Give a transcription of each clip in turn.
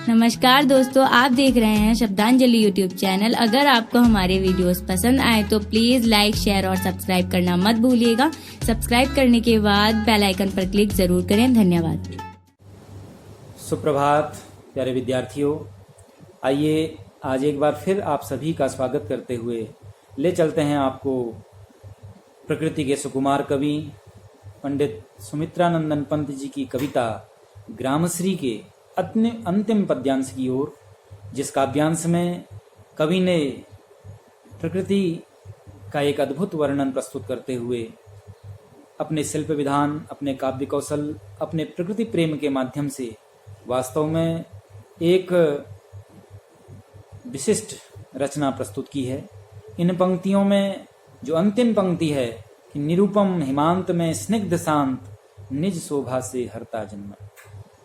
नमस्कार दोस्तों, आप देख रहे हैं शब्दांजलि यूट्यूब चैनल। अगर आपको हमारे वीडियोस पसंद आए तो प्लीज लाइक, शेयर और सब्सक्राइब करना मत भूलिएगा। सब्सक्राइब करने के बाद बेल आइकन पर क्लिक जरूर करें। धन्यवाद। सुप्रभात प्यारे विद्यार्थियों, आइए आज एक बार फिर आप सभी का स्वागत करते हुए ले चलते हैं आपको प्रकृति के सुकुमार कवि पंडित सुमित्रानंदन पंत जी की कविता ग्रामश्री के अंतिम पद्यांश की ओर, जिस काव्यांश में कवि ने प्रकृति का एक अद्भुत वर्णन प्रस्तुत करते हुए अपने शिल्प विधान, अपने काव्य कौशल, अपने प्रकृति प्रेम के माध्यम से वास्तव में एक विशिष्ट रचना प्रस्तुत की है। इन पंक्तियों में जो अंतिम पंक्ति है कि निरुपम हिमांत में स्निग्ध शांत निज शोभा से हरता जन्म।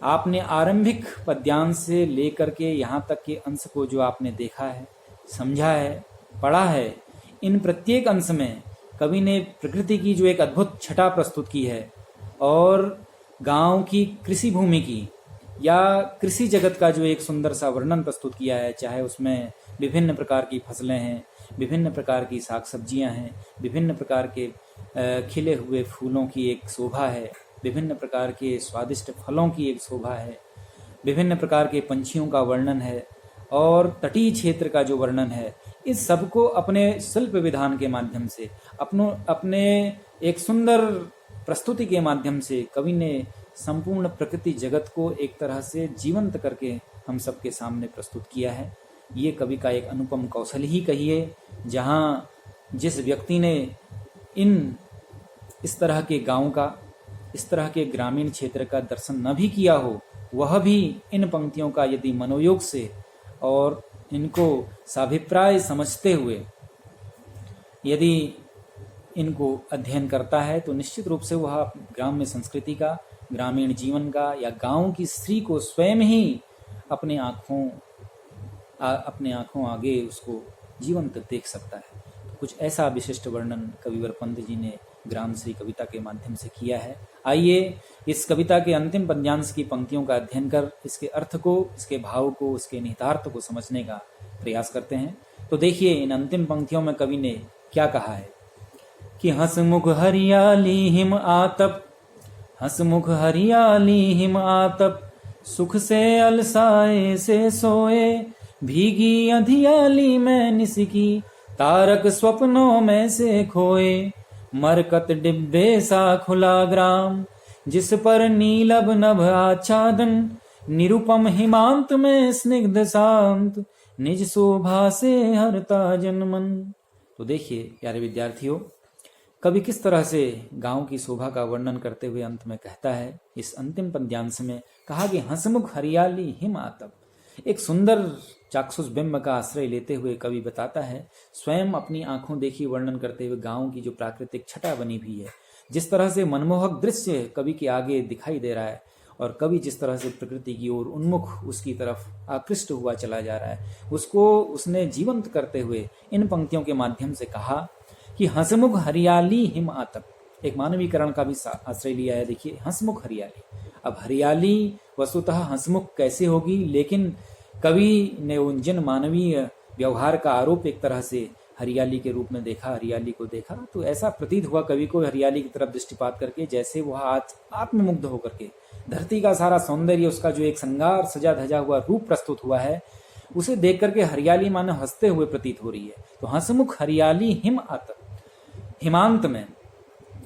आपने आरंभिक पद्यांश से लेकर के यहाँ तक के अंश को जो आपने देखा है, समझा है, पढ़ा है, इन प्रत्येक अंश में कवि ने प्रकृति की जो एक अद्भुत छटा प्रस्तुत की है और गांव की कृषि भूमि की या कृषि जगत का जो एक सुंदर सा वर्णन प्रस्तुत किया है, चाहे उसमें विभिन्न प्रकार की फसलें हैं, विभिन्न प्रकार की साग सब्जियां हैं, विभिन्न प्रकार के खिले हुए फूलों की एक शोभा है, विभिन्न प्रकार के स्वादिष्ट फलों की एक शोभा है, विभिन्न प्रकार के पंछियों का वर्णन है और तटीय क्षेत्र का जो वर्णन है, इस सबको अपने शिल्प विधान के माध्यम से, अपने एक सुंदर प्रस्तुति के माध्यम से कवि ने संपूर्ण प्रकृति जगत को एक तरह से जीवंत करके हम सबके सामने प्रस्तुत किया है। ये कवि का एक अनुपम कौशल ही कहिए, जहाँ जिस व्यक्ति ने इस तरह के गांव का, इस तरह के ग्रामीण क्षेत्र का दर्शन न भी किया हो, वह भी इन पंक्तियों का यदि मनोयोग से और इनको साभिप्राय समझते हुए यदि इनको अध्ययन करता है तो निश्चित रूप से वह ग्राम्य संस्कृति का, ग्रामीण जीवन का या गांव की स्त्री को स्वयं ही अपने आंखों आगे उसको जीवंत देख सकता है। तो कुछ ऐसा विशिष्ट वर्णन कविवर पंत जी ने ग्रामश्री कविता के माध्यम से किया है। आइए इस कविता के अंतिम पद्यांश की पंक्तियों का अध्ययन कर इसके अर्थ को, इसके भाव को, इसके निहितार्थ को समझने का प्रयास करते हैं। तो देखिए इन अंतिम पंक्तियों में कवि ने क्या कहा है कि हंसमुख हरियाली हिम आतप, हंसमुख हरियाली हिम आतप, सुख से अलसाए से सोए, भीगी अधियाली में निसिकी, तारक स्वप्नों में से खोए, मरकत डिब्बे सा खुला ग्राम, जिस पर नीलब नभ आच्छादन, निरुपम हिमांत में स्निग्ध शांत, निज शोभा से हरता जनमन। तो देखिए प्यारे विद्यार्थियों, कवि किस तरह से गांव की शोभा का वर्णन करते हुए अंत में कहता है। इस अंतिम पद्यांश में कहा कि हंसमुख हरियाली हिम आतप, एक सुंदर चाक्षुष बिंब का आश्रय लेते हुए कवि बताता है, स्वयं अपनी आंखों देखी वर्णन करते हुए गांव की जो प्राकृतिक छटा बनी हुई है, जिस तरह से मनमोहक दृश्य कवि के आगे दिखाई दे रहा है और कवि जिस तरह से प्रकृति की ओर उन्मुख उसकी तरफ आकृष्ट हुआ चला जा रहा है, उसको उसने जीवंत करते हुए इन पंक्तियों के माध्यम से कहा कि हंसमुख हरियाली हिम आतप। एक मानवीकरण का भी आश्रय लिया है। देखिए हंसमुख हरियाली, अब हरियाली वस्तुतः हंसमुख कैसे होगी, लेकिन कवि ने उन जिन मानवीय व्यवहार का आरोप एक तरह से हरियाली के रूप में देखा, हरियाली को देखा, तो ऐसा प्रतीत हुआ कवि को हरियाली की तरफ दृष्टिपात करके जैसे वह आज आत्ममुग्ध होकर के धरती का सारा सौंदर्य, उसका जो एक श्रृंगार सजा धजा हुआ रूप प्रस्तुत हुआ है, उसे देख करके हरियाली मानो हंसते हुए प्रतीत हो रही है। तो हंसमुख हरियाली हिम आतप, हिमांत में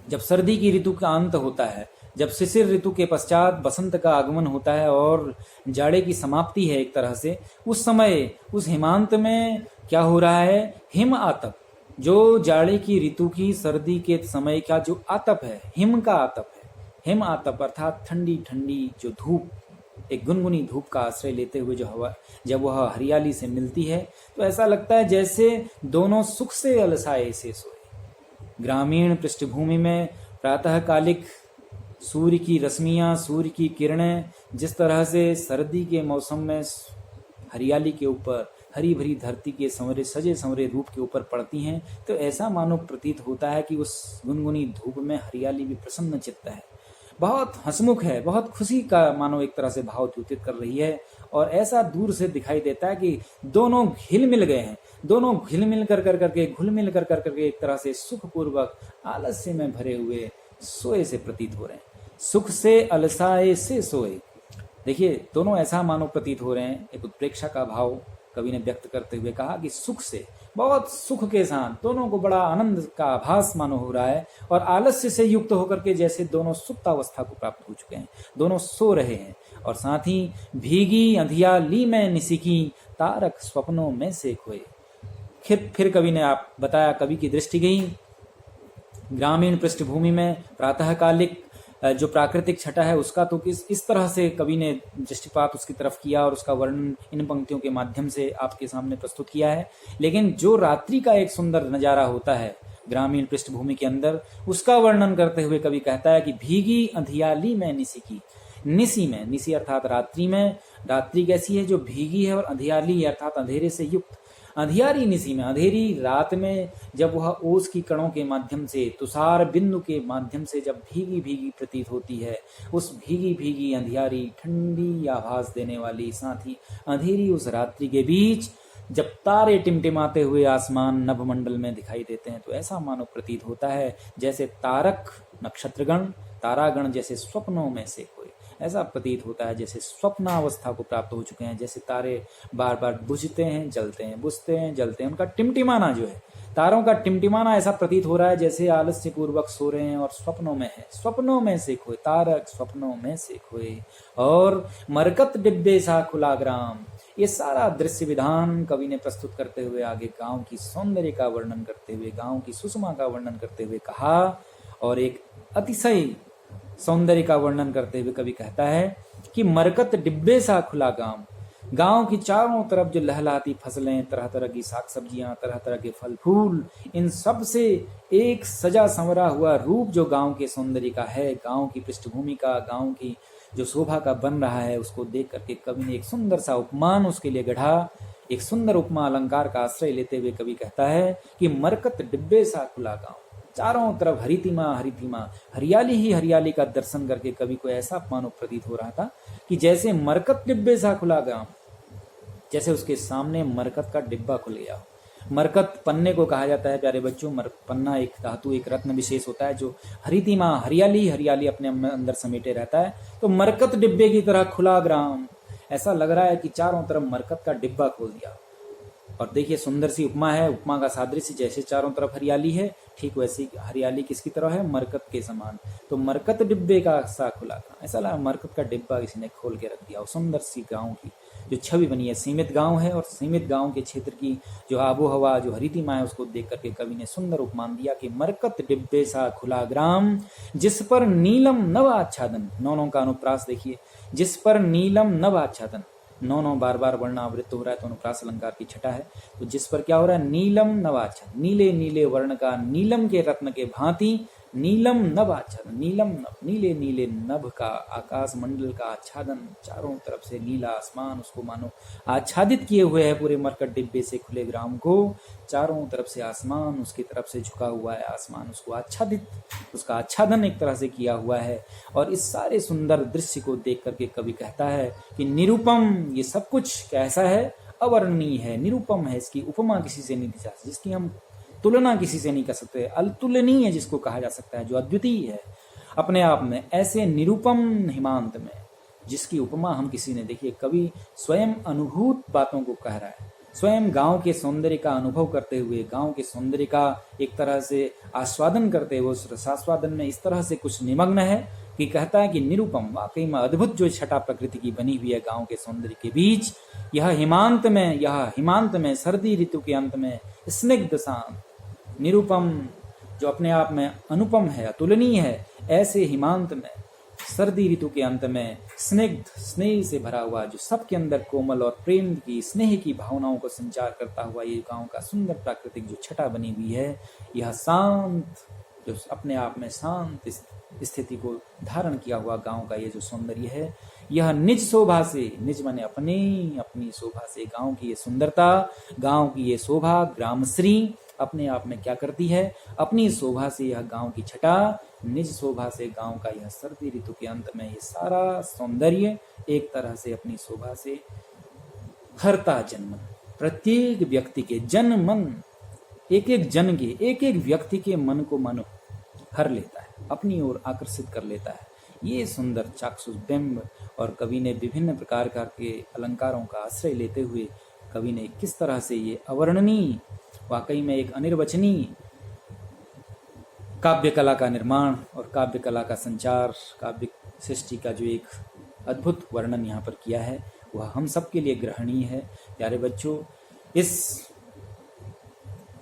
जब सर्दी की ऋतु का अंत होता है, जब शिशिर ऋतु के पश्चात बसंत का आगमन होता है और जाड़े की समाप्ति है एक तरह से, उस समय उस हिमांत में क्या हो रहा है, हिम आतप, जो जाड़े की ऋतु की सर्दी के समय का जो आतप है, हिम का आतप है। हिम आतप अर्थात ठंडी ठंडी जो धूप, एक गुनगुनी धूप का आश्रय लेते हुए जो हवा जब वह हरियाली से मिलती है तो ऐसा लगता है जैसे दोनों सुख से अलसाए से सोए। ग्रामीण पृष्ठभूमि में प्रातःकालिक सूर्य की रश्मियां, सूर्य की किरणें जिस तरह से सर्दी के मौसम में हरियाली के ऊपर, हरी भरी धरती के संवरे सजे संवरे रूप के ऊपर पड़ती हैं, तो ऐसा मानो प्रतीत होता है कि उस गुनगुनी धूप में हरियाली भी प्रसन्न चित्त है। बहुत हंसमुख है, बहुत खुशी का मानो एक तरह से भाव द्योतित कर रही है। और ऐसा दूर से दिखाई देता है कि दोनों घिल मिल गए हैं, दोनों घुल मिल कर करके एक तरह से सुखपूर्वक आलस्य में भरे हुए सोए से प्रतीत हो रहे हैं। सुख से अलसाए से सोए, देखिए दोनों ऐसा मानो प्रतीत हो रहे हैं। एक उत्प्रेक्षा का भाव कवि ने व्यक्त करते हुए कहा कि सुख से, बहुत सुख के साथ दोनों को बड़ा आनंद का आभास मानो हो रहा है, और आलस्य से युक्त होकर के जैसे दोनों सुप्तावस्था को प्राप्त हो चुके हैं, दोनों सो रहे हैं। और साथ ही भीगी अंधियाली में निसिकी, तारक स्वप्नों में से खोए। फिर कवि ने आप बताया, कवि की दृष्टि गई ग्रामीण पृष्ठभूमि में प्रातःकालिक जो प्राकृतिक छटा है उसका, तो इस तरह से कवि ने दृष्टिपात उसकी तरफ किया और उसका वर्णन इन पंक्तियों के माध्यम से आपके सामने प्रस्तुत किया है। लेकिन जो रात्रि का एक सुंदर नजारा होता है ग्रामीण पृष्ठभूमि के अंदर, उसका वर्णन करते हुए कवि कहता है कि भीगी अंधियाली में निसिकी, निसी में, निसी अर्थात रात्रि में, रात्रि कैसी है जो भीगी है, और अंधियाली अर्थात अंधेरे से युक्त। अंधियारी निसी में, अंधेरी रात में जब वह ओस की कणों के माध्यम से, तुषार बिंदु के माध्यम से जब भीगी भीगी प्रतीत होती है, उस भीगी भीगी अंधियारी ठंडी आभास देने वाली, साथ ही अंधेरी उस रात्रि के बीच जब तारे टिमटिमाते हुए आसमान नभमंडल में दिखाई देते हैं, तो ऐसा मानो प्रतीत होता है जैसे तारक नक्षत्रगण, तारागण जैसे स्वप्नों में से कोई, ऐसा प्रतीत होता है जैसे स्वप्नावस्था को प्राप्त हो चुके हैं। जैसे तारे बार बार बुझते हैं, जलते हैं, बुझते हैं, जलते हैं, उनका टिमटिमाना जो है, तारों का टिमटिमाना ऐसा प्रतीत हो रहा है जैसे आलस्य पूर्वक सो रहे हैं और स्वप्नों में है। स्वप्नों में से खोए, तारक स्वप्नों में से खोए, और मरकत डिब्बे सा खुला ग्राम। ये सारा दृश्य विधान कवि ने प्रस्तुत करते हुए आगे गांव की सौंदर्य का वर्णन करते हुए, गांव की सुषमा का वर्णन करते हुए कहा, और एक अतिशय सौंदर्य का वर्णन करते हुए कवि कहता है कि मरकत डिब्बे सा खुला गांव, गांव की चारों तरफ जो लहलाती फसलें, तरह तरह की साग सब्जियां, तरह तरह के फल फूल, इन सब से एक सजा संवरा हुआ रूप जो गांव के सौंदर्य का है, गांव की पृष्ठभूमि का, गांव की जो शोभा का बन रहा है, उसको देख करके कवि ने एक सुंदर सा उपमान उसके लिए गढ़ा। एक सुंदर उपमा अलंकार का आश्रय लेते हुए कवि कहता है कि मरकत डिब्बे सा खुला गांव, चारों तरफ हरितिमा हरितिमा, हरियाली ही हरियाली का दर्शन करके कवि को ऐसा मानो प्रतीत हो रहा था कि जैसे मरकत डिब्बे सा खुला गांव, जैसे उसके सामने मरकत का डिब्बा खुल गया। मरकत पन्ने को कहा जाता है प्यारे बच्चों। पन्ना एक धातु, एक रत्न विशेष होता है जो हरितिमा, हरियाली हरियाली अपने अंदर समेटे रहता है। तो मरकत डिब्बे की तरह खुला ग्राम, ऐसा लग रहा है कि चारों तरफ मरकत का डिब्बा खोल दिया। और देखिए सुंदर सी उपमा है, उपमा का सादृश्य जैसे चारों तरफ हरियाली है, ठीक वैसी हरियाली किसकी तरह है, मरकत के समान। तो मरकत डिब्बे का सा खुला था, ऐसा लगा मरकत का डिब्बा किसी ने खोल के रख दिया। और सुंदर सी गांव की जो छवि बनी है, सीमित गांव है, और सीमित गांव के क्षेत्र की जो आबो हवा, जो हरितिमा है, उसको देख करके कवि ने सुंदर उपमान दिया कि मरकत डिब्बे सा खुला ग्राम, जिस पर नीलम नव आच्छादन। नौ का अनुप्रास देखिए, जिस पर नीलम नव आच्छादन, नौ बार बार वर्णावृत्त हो रहा है तो अनुप्रास अलंकार की छटा है। तो जिस पर क्या हो रहा है, नीलम नवाच्छादन, नीले नीले वर्ण का, नीलम के रत्न के भांति नीलम नभ आच्छादन, नीलम नभ, नीले नीले नभ का आकाश मंडल का आच्छादन, चारों तरफ से नीला आसमान उसको मानो आच्छादित किए हुए है पूरे मरकट डिब्बे से खुले ग्राम को। चारों तरफ से आसमान उसकी तरफ से झुका हुआ है, आसमान उसको आच्छादित, उसका आच्छादन एक तरह से किया हुआ है। और इस सारे सुंदर दृश्य को देख करके कवि कहता है कि निरुपम, ये सब कुछ कैसा है, अवर्णनीय है, निरुपम है, इसकी उपमा किसी से नहीं दी जा सकती, जिसकी हम तुलना किसी से नहीं कर सकते, अतुलनीय जिसको कहा जा सकता है, जो अद्वितीय है अपने आप में, ऐसे निरुपम हिमांत में जिसकी उपमा हम किसी ने, देखिए कवि स्वयं अनुभूत बातों को कह रहा है, स्वयं गांव के सौंदर्य का अनुभव करते हुए, गांव के सौंदर्य का एक तरह से आस्वादन करते हुए, उस रसास्वादन में इस तरह से कुछ निमग्न है कि कहता है कि निरुपम, वाकई में अद्भुत जो छटा प्रकृति की बनी हुई है गांव के सौंदर्य के बीच, यह हिमांत में सर्दी ऋतु के अंत में स्निग्ध शांत, निरुपम जो अपने आप में अनुपम है, अतुलनीय है, ऐसे हिमांत में सर्दी ऋतु के अंत में स्निग्ध, स्नेह से भरा हुआ, जो सबके अंदर कोमल और प्रेम की, स्नेह की भावनाओं को संचार करता हुआ ये गांव का सुंदर प्राकृतिक जो छटा बनी हुई है, यह शांत, जो अपने आप में शांत स्थिति को धारण किया हुआ गांव का ये जो सौंदर्य है, यह निज शोभा से, निज माने अपनी शोभा से, गांव की ये सुंदरता, गांव की ये शोभा, ग्रामश्री अपने आप में क्या करती है, अपनी शोभा से यह गांव की छटा, निज शोभा से गांव का यह सर्दी ऋतु के अंत में ये सारा सौंदर्य एक तरह से अपनी शोभा से हरता जनमन, प्रत्येक व्यक्ति के जन मन, एक एक जन के, एक एक व्यक्ति के मन को मन हर लेता है, अपनी ओर आकर्षित कर लेता है। ये सुंदर चाक्षुष बिंब, और कवि ने विभिन्न प्रकार के अलंकारों का आश्रय लेते हुए कवि ने किस तरह से ये अवर्णनीय, वाकई में एक अनिर्वचनीय काव्य कला का निर्माण और काव्य कला का संचार, काव्य सृष्टि का जो एक अद्भुत वर्णन यहाँ पर किया है, वह हम सब के लिए ग्रहणीय है। प्यारे बच्चों, इस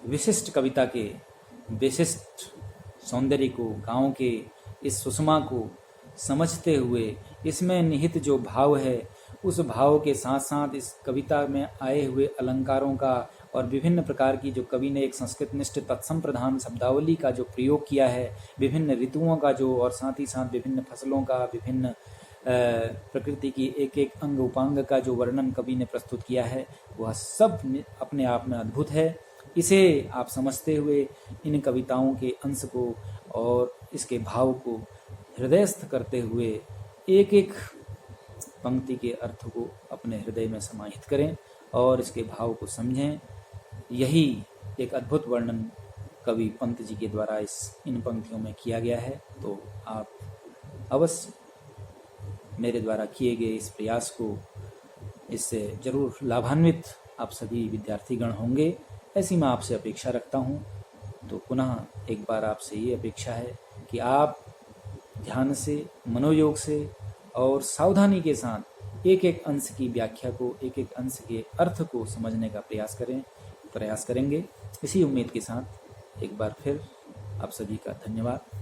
विशिष्ट कविता के विशिष्ट सौंदर्य को, गांव के इस सुषमा को समझते हुए, इसमें निहित जो भाव है, उस भाव के साथ साथ इस कविता में आए हुए अलंकारों का और विभिन्न प्रकार की जो कवि ने एक संस्कृत निष्ठ तत्सम प्रधान शब्दावली का जो प्रयोग किया है, विभिन्न ऋतुओं का जो, और साथ ही साथ विभिन्न फसलों का, विभिन्न प्रकृति की एक एक अंग उपांग का जो वर्णन कवि ने प्रस्तुत किया है, वह सब अपने आप में अद्भुत है। इसे आप समझते हुए इन कविताओं के अंश को और इसके भाव को हृदयस्थ करते हुए एक एक पंक्ति के अर्थ को अपने हृदय में समाहित करें और इसके भाव को समझें। यही एक अद्भुत वर्णन कवि पंत जी के द्वारा इन पंक्तियों में किया गया है। तो आप अवश्य मेरे द्वारा किए गए इस प्रयास को, इससे जरूर लाभान्वित आप सभी विद्यार्थीगण होंगे, ऐसी मैं आपसे अपेक्षा रखता हूँ। तो पुनः एक बार आपसे ये अपेक्षा है कि आप ध्यान से, मनोयोग से और सावधानी के साथ एक एक अंश की व्याख्या को, एक एक अंश के अर्थ को समझने का प्रयास करेंगे। इसी उम्मीद के साथ एक बार फिर आप सभी का धन्यवाद।